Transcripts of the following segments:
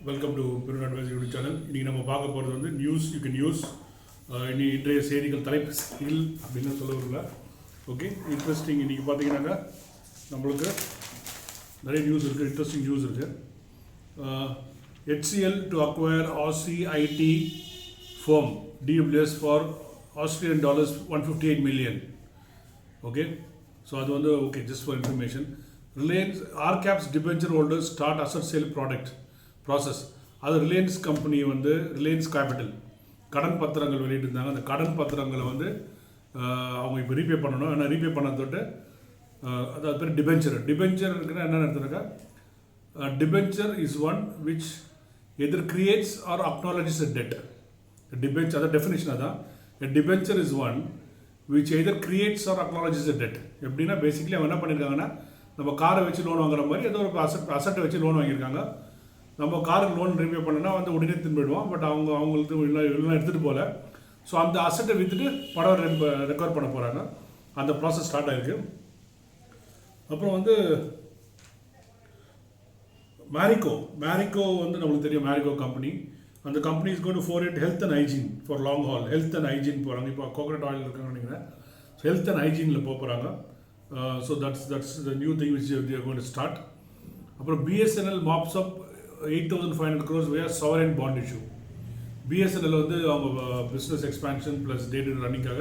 Welcome to பெருன் advice YouTube channel. இன்றைக்கி நம்ம பார்க்க போகிறது வந்து நியூஸ் யூ கேன் யூஸ். இன்றைய செய்திகள் தலைப்பு செய்திகள் அப்படின்னு சொல்ல வரல. Okay, interesting. இன்றைக்கி பார்த்தீங்கன்னாக்கா நம்மளுக்கு நிறைய நியூஸ் இருக்குது, இன்ட்ரெஸ்டிங் நியூஸ் இருக்குது. HCL to acquire Aussie IT firm DWS for Australian dollars 158 million. Okay, so அது வந்து okay, just for information. Reliance RCap's debenture holders start asset sale product process. அது ரிலையன்ஸ் கம்பெனி வந்து ரிலையன்ஸ் கேபிட்டல் கடன் பத்திரங்கள் வெளியிட்டிருந்தாங்க. அந்த கடன் பத்திரங்களை வந்து அவங்க இப்போ ரீபே பண்ணணும். ஆனால் ரீபே பண்ண தொட்டு அது பேர் டிபென்ச்சர். டிபென்ச்சர் இருக்குன்னா என்ன நடத்துனாக்கா, debenture is one which either creates or acknowledges a debt. Debenture அதான் டெஃபினேஷன். அதான் debenture is one which either creates or acknowledges a debt. எப்படின்னா பேசிக்கலி அவங்க என்ன பண்ணியிருக்காங்கன்னா, நம்ம காரை வச்சு லோன் வாங்குற மாதிரி ஏதோ ஒரு அசட்டை வச்சு லோன் வாங்கியிருக்காங்க. நம்ம காருக்கு லோன் ரீபே பண்ணனா வந்து உடனே திரும்பிடுவோம். பட் அவங்களுக்கு இல்லை எடுத்துகிட்டு போகல. ஸோ அந்த அசட்டை விற்றுட்டு படம் ரெக்கவர் பண்ண போகிறாங்க. அந்த ப்ராசஸ் ஸ்டார்ட் ஆகிருக்கு. அப்புறம் வந்து மேரிகோ வந்து நம்மளுக்கு தெரியும். மேரிகோ கம்பெனி, அந்த company is going to for it health and hygiene for long hall. Health and hygiene போகிறாங்க. இப்போ கோகனட் ஆயில் இருக்காங்க நினைக்கிறேன். ஸோ ஹெல்த் அண்ட் ஹைஜீனில் போகிறாங்க. So that's the new thing which they are going to start. அப்புறம் BSNL mops up 8,500 crores via sovereign bond issue. BSNL வந்து அவங்க business expansion plus day to ரன்னிங்காக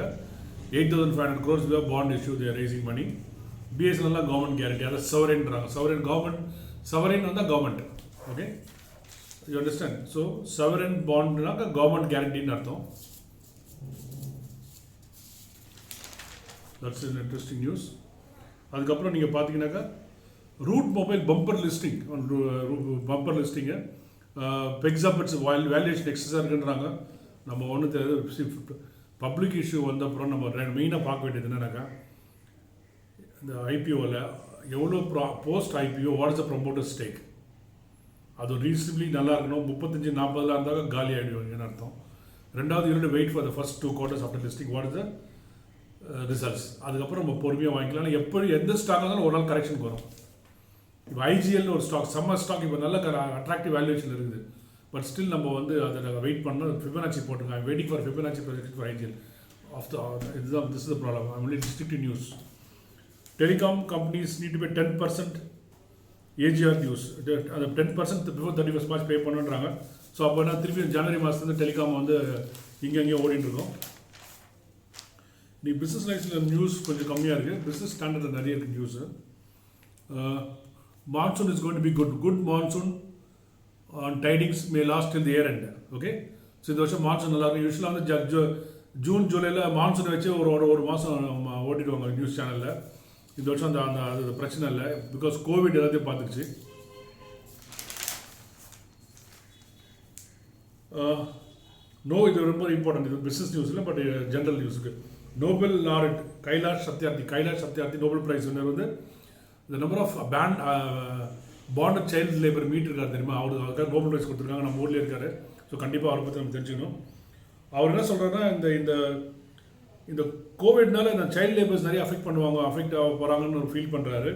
8,500 crores via bond issue they are raising money. BSNL government guarantee, அதை சவரேன்றாங்க. Sovereign வந்து government. Okay, you understand? So sovereign பாண்ட்னாக்க government கேரண்டின்னு அர்த்தம். That's an interesting news. அதுக்கப்புறம் நீங்கள் பார்த்தீங்கன்னாக்கா Route Mobile bumper listing pegs up its valuation எக்ஸஸாக இருக்குன்றாங்க. நம்ம ஒன்று தெரியாது. பப்ளிக் இஷ்யூ வந்த அப்புறம் நம்ம மெயினாக பார்க்க வேண்டியது என்னன்னாக்கா, இந்த ஐபிஓவில் எவ்வளோ post IPO what is the promoter stake. அது ரீசனபிளி நல்லா இருக்கணும். 35-40 இருந்தால் காலி ஆகிடுவாங்கன்னு அர்த்தம். ரெண்டாவது you need wait for the first 2 quarters after listing what is the results. அதுக்கப்புறம் நம்ம பொறுமையாக வாங்கிக்கலாம். எப்படி எந்த ஸ்டாக் இருந்தாலும் ஒரு நாள் கரெக்ஷனுக்கு வரும். இப்போ ஐஜிஎல்னு ஒரு ஸ்டாக், சம்மர் ஸ்டாக் இப்போ நல்ல அட்ராக்டிவ் வேல்யூவேஷன் இருக்குது. பட் ஸ்டில் நம்ம வந்து அதை வெயிட் பண்ணணும். ஃபிபனாச்சி போட்டுங்க. I waiting for Fibonacci projection for IGL of the இதுதான். This is the problem. I only district news. Telecom companies need to pay 10% AGR news. அந்த 10% பிஃபோர் 31st March பே பண்ணுன்றாங்க. So அப்போ என்ன திருப்பி ஜனவரி மாதத்துலேருந்து telecom வந்து இங்கேயும் ஓடிட்டு இருக்கோம். நீ பிஸ்னஸ் லைஃப்பில் நியூஸ் கொஞ்சம் கம்மியாக இருக்குது. பிஸ்னஸ் ஸ்டாண்டர்டில் நிறைய இருக்குது news. Monsoon is going to be good monsoon on tidings may last till the year end. Okay, so இந்த வருஷம் மான்சூன் நல்லா இருக்கும். யூஸ்வலாக வந்து ஜூன் ஜூலையில் மான்சூனை வச்சு ஒரு மாதம் ஓட்டிடுவாங்க நியூஸ் சேனலில். இந்த வருஷம் அது பிரச்சனை இல்லை. பிகாஸ் கோவிட் எல்லாத்தையும் பார்த்துருச்சு. இது ரொம்ப இம்பார்ட்டன்ட். இது பிஸ்னஸ் நியூஸ் இல்லை, பட் ஜென்ரல் நியூஸுக்கு. Nobel laureate Kailash Satyarthi Nobel prize winner வந்து இந்த number of bond child labour meet இருக்கார் தெரியுமா. அவருக்காக நோபல் ப்ரைஸ் கொடுத்துருக்காங்க. நம்ம ஊர்லேயே இருக்காரு. ஸோ கண்டிப்பாக அவரை பற்றி நம்ம தெரிஞ்சுக்கணும். அவர் என்ன சொல்கிறாருன்னா, இந்த இந்த கோவிட்னால இந்த சைல்டு லேபர்ஸ் நிறைய அஃபெக்ட் ஆக போகிறாங்கன்னு ஒரு ஃபீல் பண்ணுறாரு.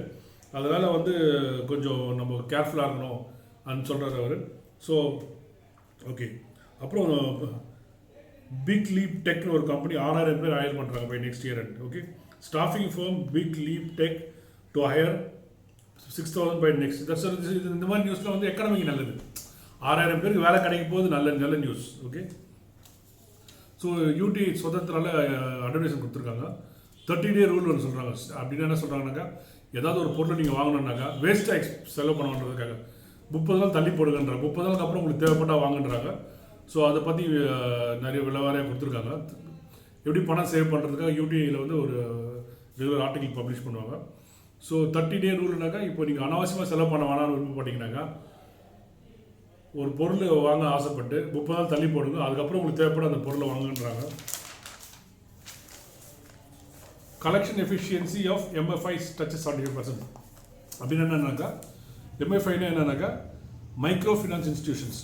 அதனால் வந்து கொஞ்சம் நம்ம கேர்ஃபுல்லாக இருக்கணும் அப்படின்னு சொல்கிறார் அவர். ஸோ ஓகே, அப்புறம் பிக் லீப் டெக்னு ஒரு கம்பெனி 6,000 பேர் ஹையர் பண்ணுறாங்க by next year and. Okay, staffing firm Big Leap Tech to hire 6,000 by next. இந்த மாதிரி நியூஸில் வந்து எக்கனாமிக் நல்லது. 6,000 பேருக்கு வேலை கிடைக்கும் போது நல்ல நியூஸ். ஓகே, ஸோ யூடி சுதந்திரால அட்வர்டைஸ்மெண்ட் கொடுத்துருக்காங்க. 30-day ரூல் ஒன்று சொல்கிறாங்க. அப்படின்னு என்ன சொல்கிறாங்கனாக்கா, ஏதாவது ஒரு பொருளை நீங்கள் வாங்கணுன்னாக்கா வேஸ்ட்டாக செலவு பண்ணுறதுக்காக 30 நாள் தள்ளி போடுங்கன்றாங்க. 30 நாளுக்கு அப்புறம் உங்களுக்கு தேவைப்பட்டால் வாங்குன்றாங்க. ஸோ அதை பற்றி நிறைய விளவாரியாக கொடுத்துருக்காங்க. எப்படி பணம் சேவ் பண்ணுறதுக்காக யூடிஐயில் வந்து ஒரு ரெகுலர் ஆர்டிக்கல் பப்ளிஷ் பண்ணுவாங்க. ஸோ 30-day ரூல்னாக்கா, இப்போ நீங்கள் அனாவசியமாக செலவு பண்ண வேணாம்னு விருப்பப்பட்டீங்கன்னாக்கா, ஒரு பொருள் வாங்க ஆசைப்பட்டு 30 நாள் தள்ளி போடுங்க. அதுக்கப்புறம் உங்களுக்கு தேவைப்பட அந்த பொருளை வாங்குன்றாங்க. Collection efficiency of MFI touches 75%. அப்படின்னு என்னன்னாக்கா, MFIனா என்னன்னாக்கா micro finance institutions.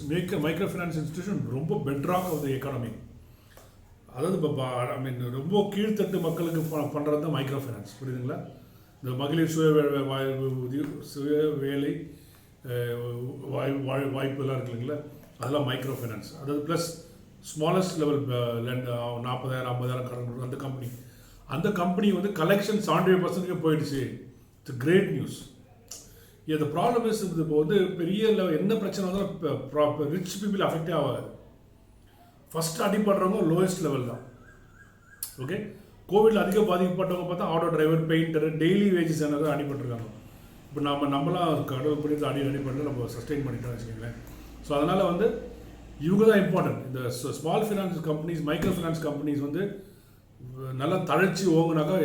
Micro finance institution ரொம்ப பெட்டராக ஆஃப் த எக்கானமி. அதாவது இப்போ ரொம்ப கீழ்த்தட்டு மக்களுக்கு பண்ணுறது தான் மைக்ரோ ஃபைனான்ஸ். புரியுதுங்களா? இந்த மகளிர் சுய வேலை வாய்ப்புலாம் இருக்கு இல்லைங்களா, அதெல்லாம் மைக்ரோ ஃபைனான்ஸ். அதாவது ப்ளஸ் ஸ்மாலஸ்ட் லெவல் லெண்ட் 40,000 50,000 கடன் கொடுக்கும் அந்த கம்பெனி வந்து கலெக்ஷன் 75% போயிடுச்சு. It's great news. இந்த ப்ராப்ளம் இஸ் இப்போ வந்து பெரிய என்ன பிரச்சனை வந்தாலும் ரிச் பீப்புள் அஃபெக்டே ஆகாது. ஃபஸ்ட்டு அடிப்படுறவங்க லோயஸ்ட் லெவல் தான். ஓகே, கோவிடில் அதிக பாதிக்கப்பட்டவங்க பார்த்தா auto driver, painter, daily wages என்ன அடிபட்டிருக்காங்க. இப்போ நம்மளாம் கடவுள் பண்ணி அடிப்படல நம்ம சஸ்டெயின் பண்ணிட்டோம் வச்சுக்கோங்களேன். ஸோ அதனால் வந்து இவங்க தான் இம்பார்ட்டன்ட். இந்த small finance companies, micro finance companies வந்து நல்லா தழைச்சி ஓங்குனாக்கா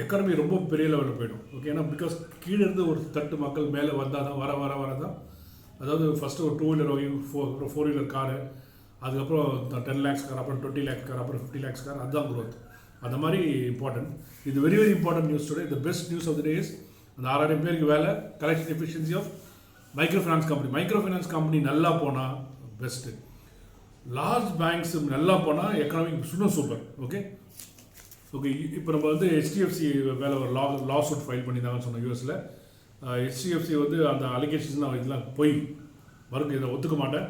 எக்கானமி ரொம்ப பெரிய லெவலில் போயிடும். ஓகே, ஏன்னா பிகாஸ் கீழே இருந்து ஒரு தட்டு மக்கள் மேலே வந்தால் தான் வர தான், அதாவது ஃபஸ்ட்டு ஒரு 2 வீலர் வாங்கி 4 வீலர் காரு, அதுக்கப்புறம் 10 lakhs கார், அப்புறம் 20 lakhs கார், அப்புறம் 50 lakhs கார், அதுதான் க்ரோத். அந்த மாதிரி இம்பார்ட்டன்ட். இது very very important news today. The best news of the day is அந்த 6,000 பேருக்கு வேலை, collection efficiency of micro finance company நல்லா போனால் பெஸ்ட்டு. லார்ஜ் பேங்க்ஸ் நல்லா போனால் எக்கனாமிக் இன்னும் சூப்பர். ஓகே, இப்போ நம்ம வந்து HDFC மேலே ஒரு லா சூட் ஃபைல் பண்ணியிருந்தாங்கன்னு சொன்னோம் யூஎஸில். HDFC வந்து அந்த அலிகேஷன்ஸ் இதெல்லாம் போய் இதை ஒத்துக்க மாட்டேன்,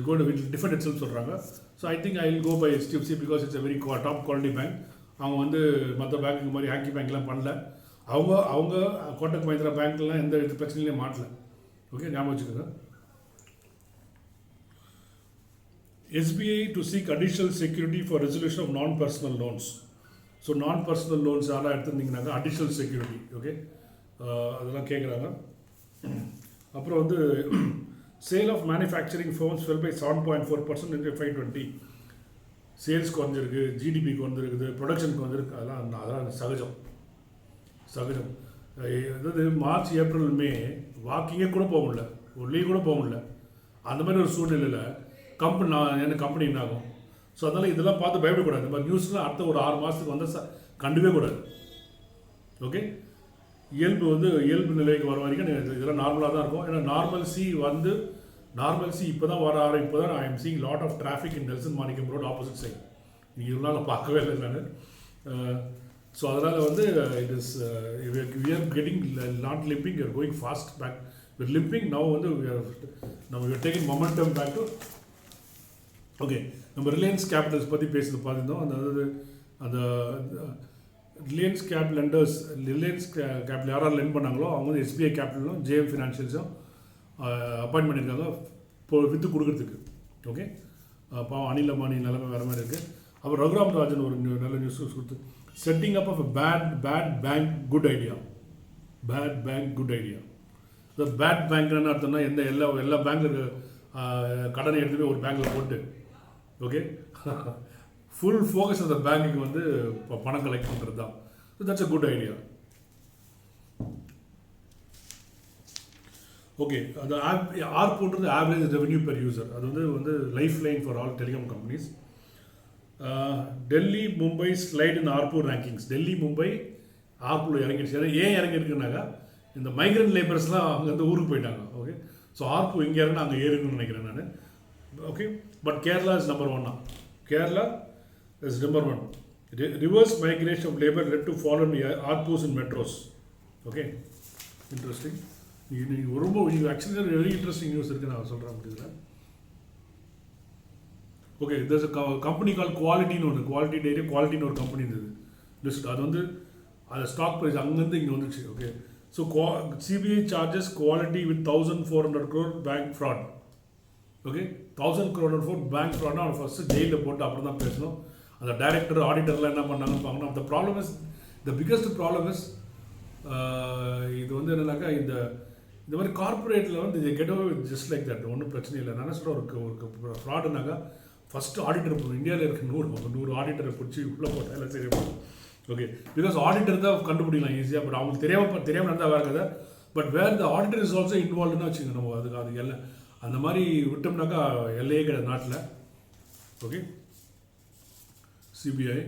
go to defend itself சொல்கிறாங்க. So I think I will go by HDFC because it's very top quality bank. அவங்க வந்து மற்ற பேங்க் மாதிரி ஹேங்கி பேங்க்லாம் பண்ணல. அவங்க கோட்டக் மஹிந்திரா பேங்க்லாம் எந்த பிரச்சனையிலையும் மாட்டல. ஓகே, ஞாபகம் வச்சுக்கோங்க. SBI to seek additional security for resolution of non-personal loans. So non-personal loans யாராக எடுத்துருந்தீங்கன்னாக்கா அடிஷ்னல் செக்யூரிட்டி. ஓகே, அதெல்லாம் கேட்குறாங்க. அப்புறம் வந்து sale of manufacturing firms fell by 7.4% in 520. Sales குறைஞ்சிருக்கு, GDP குறைஞ்சிருக்குது, ப்ரொடக்ஷன் குறைஞ்சிருக்கு. அதெல்லாம் சகஜம். அதாவது மார்ச், ஏப்ரல், மே வாக்கிங்கே கூட போக முடியல, ஒரு லீவ் கூட போக முடியல. அந்த மாதிரி ஒரு சூழ்நிலையில் கம்பெனி என்ன ஆகும்? ஸோ அதனால் இதெல்லாம் பார்த்து பயப்படக்கூடாது. இந்த மாதிரி நியூஸ்லாம் அடுத்த ஒரு 6 மாதத்துக்கு வந்தால் கண்டுவே கூடாது. ஓகே, இயல்பு நிலைக்கு வர வரைக்கும் இதெல்லாம் நார்மலாக தான் இருக்கும். ஏன்னா நார்மல் சி இப்போ தான் இப்போ தான் I am seeing lot of traffic in Nelson Manickam road opposite side. நீங்கள் இதெல்லாம் நான் பார்க்கவே இல்லை நான். ஸோ அதனால் வந்து it is we are getting not limping, you are going fast back. With limping now வந்து நம்ம taking momentum back to. Okay, நம்ம ரிலையன்ஸ் கேபிட்டல்ஸ் பற்றி பேசுறது பார்த்துருந்தோம். அந்த ரிலையன்ஸ் கேபிட்டல் யாராவது லெண்ட் பண்ணாங்களோ அவங்க வந்து SBI கேபிட்டலும் JM ஃபினான்ஷியல்ஸும் அப்பாயின்ட் பண்ணியிருக்காங்க விற்று கொடுக்குறதுக்கு. ஓகே, பாவம் அனில் அம்பானி நிலைமை வேறு மாதிரி இருக்குது. அப்புறம் ரகுராம் ராஜன் ஒரு நல்ல நியூஸ் கொடுத்து setting up of a bad bank good idea. இந்த பேட் பேங்க்னு அர்த்தம்னா எல்லா பேங்க்கில் கடனை எடுத்துகிட்டு ஒரு பேங்க்கில் போட்டு, ஓகே, ஃபுல் ஃபோக்கஸ் அந்த பேங்க்குக்கு வந்து பணம் கலெக்ட் பண்ணுறது தான். So that's a good idea. Okay, அந்த ஆர்புன்றது ஆவரேஜ் ரெவன்யூ பெர் யூசர். அது வந்து life line for all telecom companies. Delhi Mumbai slide in ARPU rankings. Delhi Mumbai ஆர்புல இறங்கிடுச்சு. ஏன் இறங்கியிருக்குனாக்கா இந்த மைக்ரண்ட் லேபர்ஸ்லாம் அங்கே வந்து ஊருக்கு போயிட்டாங்க. ஓகே, ஸோ ஆர்பு இங்கே இறங்கினா அங்கே ஏறுன்னு நினைக்கிறேன் நான். Okay, but Kerala is number 1. Kerala is number 1. Reverse migration of labour led to follow ARPUs in metros. Okay, interesting. இது ரொம்ப ஆக்சுவலி வெரி இன்ட்ரெஸ்டிங் நியூஸ் இருக்குது, நான் சொல்கிறேன் இதில். Okay, there's a company called குவாலிட்டின்னு ஒன்று, குவாலிட்டி டெய்ரி குவாலிட்டின்னு ஒரு கம்பெனி இருந்தது லிஸ்ட். அது வந்து அது ஸ்டாக் ப்ரைஸ் அங்கேருந்து இங்கே வந்துச்சு. Okay, so CBI charges quality with 1,400 crore bank fraud. Okay, 1,000 crore bank ஃப்ராட்னா அவன் ஃபஸ்ட்டு ஜெயிலில் போட்டு அப்புறம் தான் பேசணும். அந்த டைரக்டர் ஆடிட்டர்லாம் என்ன பண்ணாங்கன்னு பார்க்கணும். அந்த problem is the biggest problem is இது வந்து என்னன்னாக்கா இந்த மாதிரி கார்பரேட்டில் வந்து இது get away just like that. ஒன்றும் பிரச்சனை இல்லை. நான் என்ன சொல்கிறேன், ஒரு ஃப்ராடுனாக்கா ஃபஸ்ட்டு ஆடிட்டர் இந்தியாவில் இருக்க 100 ஆடிட்டரை பிடிச்சி உள்ளே போட்டால் எல்லாம் சரி. ஓகே, பிகாஸ் ஆடிட்டர் தான் கண்டுபிடிக்கலாம் ஈஸியாக. பட் அவங்களுக்கு தெரியாமல் இருந்தால் வேறு கதை. But where the auditor is also இன்வால்வ்டுன்னு வச்சுக்கோங்க. நம்ம அதுக்கு எல்லாம் அந்த மாதிரி விட்டோம்னாக்கா எல்லையே கிடையாது நாட்டில். Okay, CBI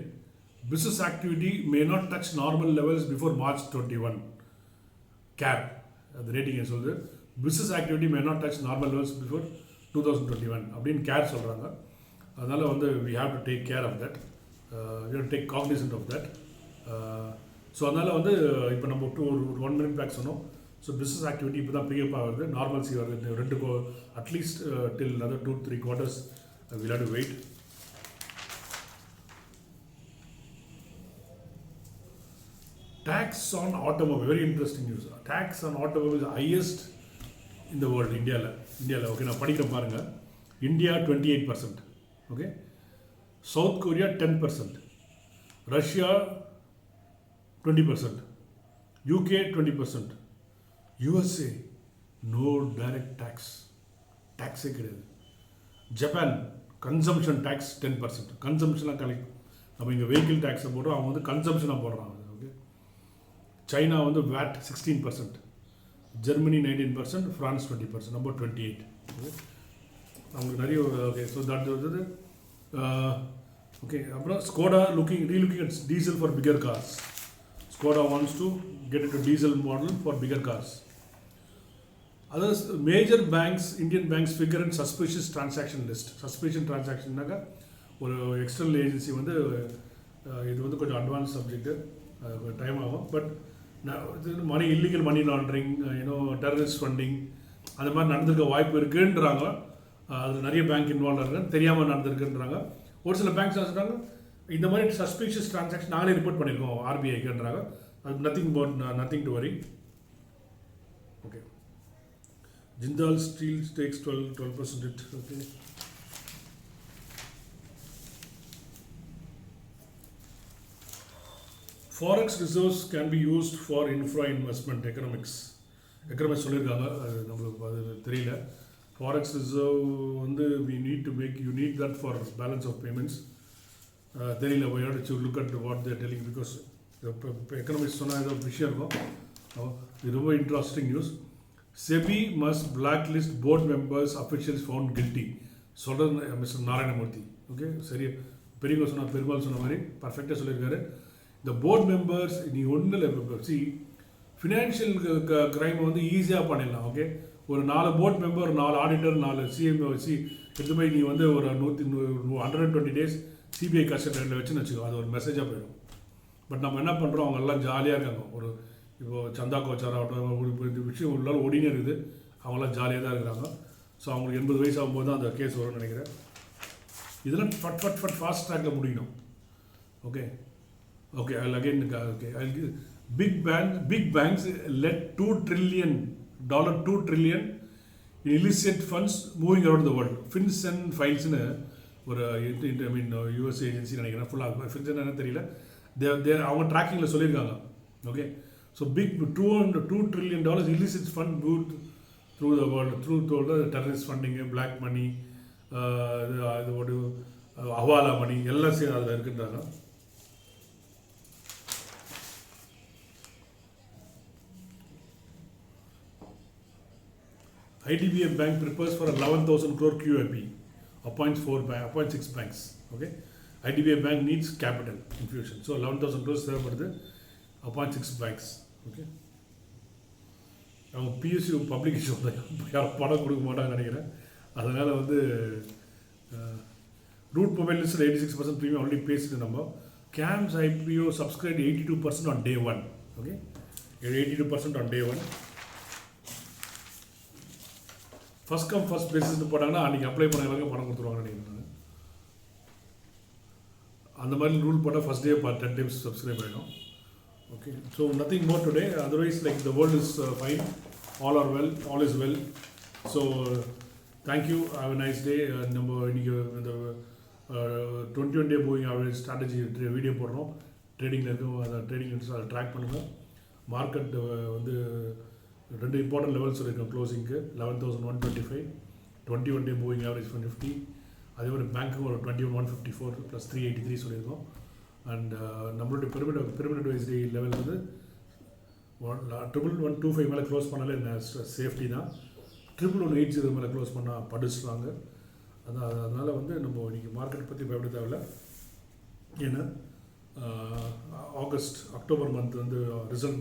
business activity may not touch normal levels before March 21. CAB அந்த ரேட்டிங் சொல்லுது business activity may not touch normal levels before 2021 அப்படின்னு கேர் சொல்கிறாங்க. அதனால் வந்து we have to take care of that, we have to take cognizant of that. So அதனால் வந்து இப்போ நம்ம ஒரு 1 minute பேக் சொன்னோம். ஸோ பிஸ்னஸ் ஆக்டிவிட்டி இப்போ தான் பிக்கப் ஆகுது, நார்மல்சி வருது. At least till another 2-3 quarters we'll have to wait. Tax on automobile, very interesting news. Tax on automobile is the highest in the world, இந்தியாவில். ஓகே, நான் படிக்கிறேன் பாருங்கள். India 28%, okay, South Korea 10%, ரஷ்யா 20%, UK 20%, USA no direct taxே கிடையாது. Japan consumption tax 10%, கன்சம்ஷனாக collect. நம்ம இங்கே வெஹிக்கிள் டேக்ஸை போடுறோம், அவங்க வந்து கன்சம்ஷனாக போடுறாங்க. ஓகே, சைனா வந்து VAT 16%, Germany 19%, France 20%, number 28. Okay, அவங்களுக்கு நிறைய. ஓகே, ஸோ தட் வந்து ஓகே. அப்புறம் Skoda relooking at diesel for bigger cars. Skoda wants to get it to diesel model for bigger cars. Others, major banks, Indian banks figure in suspicious transaction list. Suspicious transactionனாக்கா ஒரு external agency வந்து இது வந்து கொஞ்சம் advance subject, time ஆகும். But money illegal money laundering, terrorist funding அந்த மாதிரி நடந்திருக்க வாய்ப்பு இருக்குன்றாங்க. அதில் நிறைய பேங்க் இன்வால்வ் இருக்காங்க, தெரியாமல் நடந்திருக்குன்றாங்க. ஒரு சில பேங்க்ஸ் சொல்கிறாங்க இந்த மாதிரி சஸ்பீஷியஸ் டிரான்சாக்ஷன் நாங்களே ரிப்போர்ட் பண்ணியிருக்கோம் ஆர்பிஐக்குன்றாங்க. அது nothing to worry. Okay, Jindal Steel takes 12% hit. Okay. Forex reserves can be used for infra investment economics. Economics சொல்லியிருக்காங்க, அது நம்மளுக்கு அது தெரியல. Forex reserve வந்து you need that for balance of payments. தெரியல, we have to look at what they are telling because economics சொன்னால் ஏதோ விஷயம் இருக்கும். இது ரொம்ப interesting news. SEBI must blacklist board members officials found guilty. சொல்கிறது மிஸ்டர் நாராயணமூர்த்தி. ஓகே, சரி, பெரியவங்க சொன்னால் பெருமாள் சொன்ன மாதிரி பர்ஃபெக்டாக சொல்லியிருக்காரு. இந்த போர்ட் மெம்பர்ஸ் நீ ஒன்றும் இல்லை. ஃபினான்ஷியல் க்ரைம் வந்து ஈஸியாக பண்ணிடலாம். ஓகே, ஒரு 4 போர்ட் மெம்பர், 4 ஆடிட்டர், 4 சிஎம்ஓசி எடுத்து போய் நீ வந்து ஒரு 120 days சிபிஐ கஸ்டடியில் வச்சுன்னு வச்சுக்கோ, அது ஒரு மெசேஜாக போயிடும். பட் நம்ம என்ன பண்ணுறோம், அவங்க எல்லாம் ஜாலியாக இருக்காங்க. ஒரு இப்போது சந்தா கோச்சார் ஆகட்டும், இந்த விஷயம் உள்ளார ஓடினே இருக்குது, அவங்களாம் ஜாலியாக தான் இருக்கிறாங்க. ஸோ அவங்களுக்கு 80 வயசு ஆகும்போது தான் அந்த கேஸ் வரும்னு நினைக்கிறேன். இதெல்லாம் ஃபாஸ்ட் ட்ராக்கில் முடிக்கணும். Okay okay again okay big banks let $2 trillion in illicit funds moving around the world. FinCEN ஃபைல்ஸ்னு ஒரு யூஎஸ் ஏஜென்சி நினைக்கிறேன், ஃபுல்லாக FinCEN என்ன தெரியல, அவங்க ட்ராக்கிங்கில் சொல்லியிருக்காங்க. Okay, so big $2 trillion illicit fund moved through the world, through the terrorist funding, black money, ஹவாலா மணி எல்லாம் சேர்ந்து அதில் இருக்குன்றாங்க. IDBI Bank prepares for 11,000 crore QIP, appoints 6 banks. Okay, IDBI Bank needs capital infusion, so 11,000 crores தேவைப்படுது, appoint 6 banks. Okay, அவங்க BSc public issue யாரும் பணம் கொடுக்க மாட்டாங்கன்னு நினைக்கிறேன். அதனால் வந்து ரூட் மொபைல் லிஸ்ட்டில் 86% ப்ரீமியம் ஆல்ரெடி பேசிட்டு நம்ம. CAMS IPO subscribed 82% on day 1. Okay, 82% on day 1. First come first பேசிஸ்ன்னு போட்டாங்கன்னா அன்றைக்கி அப்ளை பண்ணுறவங்க பணம் கொடுத்துருவாங்கன்னு நினைக்கிறேன். அந்த மாதிரி ரூல் போட்டால் ஃபஸ்ட் டே 10 times சப்ஸ்கிரைப் ஆகிடும். Okay, so nothing more today. Otherwise, like the world is fine, all are well, all is well. So thank you. Have a nice day. நம்ம இன்னைக்கு இந்த 21 day moving average strategy video போடுறோம். ட்ரேடிங்கில் இருக்கும், அதை trading அதை track பண்ணுங்கள். Market வந்து 2 important levels இருக்கும் க்ளோசிங்க்கு. 11,125, 21 day மூவிங் ஆவரேஜ் 150. அதே மாதிரி பேங்க்கும் ஒரு 21,154 + 383 சொல்லியிருக்கோம். அண்ட் நம்மளுடைய பிரமிட் வைஸ்டி லெவல் வந்து 1125 மேலே க்ளோஸ் பண்ணாலே சேஃப்டி தான். 1180 மேலே க்ளோஸ் பண்ணால் படிச்சுவாங்க. அதனால் வந்து நம்ம இன்றைக்கி மார்க்கெட் பற்றி பயப்பட தேவையில்லை. ஏன்னா அக்டோபர் மந்த் வந்து ரிசல்ட்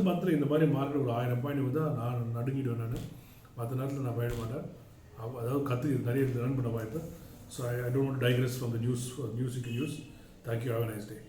மந்தில் இந்த மாதிரி மார்க்கெட் ஒரு 1000 பாயிண்ட் வந்து நான் நடுங்கிடுவேன். நான் மற்ற நேரத்தில் நான் பயப்பட மாட்டேன். அதாவது நிறைய ரன் பண்ண வாய்ப்பு. So I don't want to digress from the news you can use. Thank you. Have a nice day.